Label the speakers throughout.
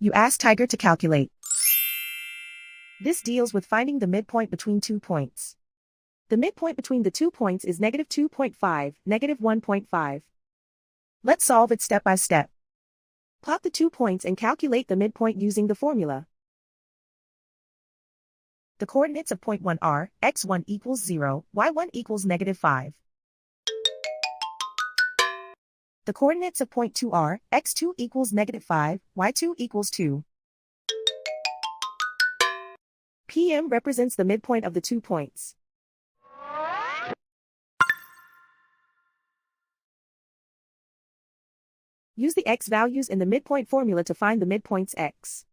Speaker 1: You ask Tiger to calculate. This deals with finding the midpoint between 2 points. The midpoint between the 2 points is -2.5, -1.5. Let's solve it step by step. Plot the 2 points and calculate the midpoint using the formula. The coordinates of point 1 are x1 equals 0, y1 equals -5. The coordinates of point 2 are x2 equals -5, y2 equals 2. PM represents the midpoint of the 2 points. Use the x values in the midpoint formula to find the midpoints x.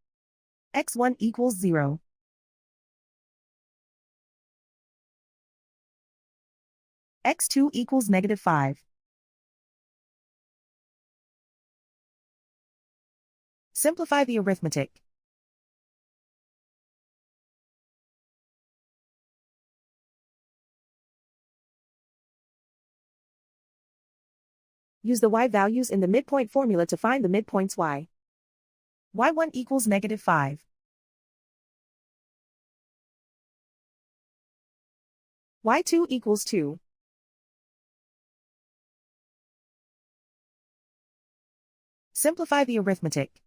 Speaker 1: x1 equals 0. x2 equals -5. Simplify the arithmetic. Use the y values in the midpoint formula to find the midpoints y. y1 equals -5. y2 equals 2. Simplify the arithmetic.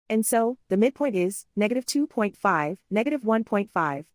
Speaker 1: And so, the midpoint is -2.5, -1.5.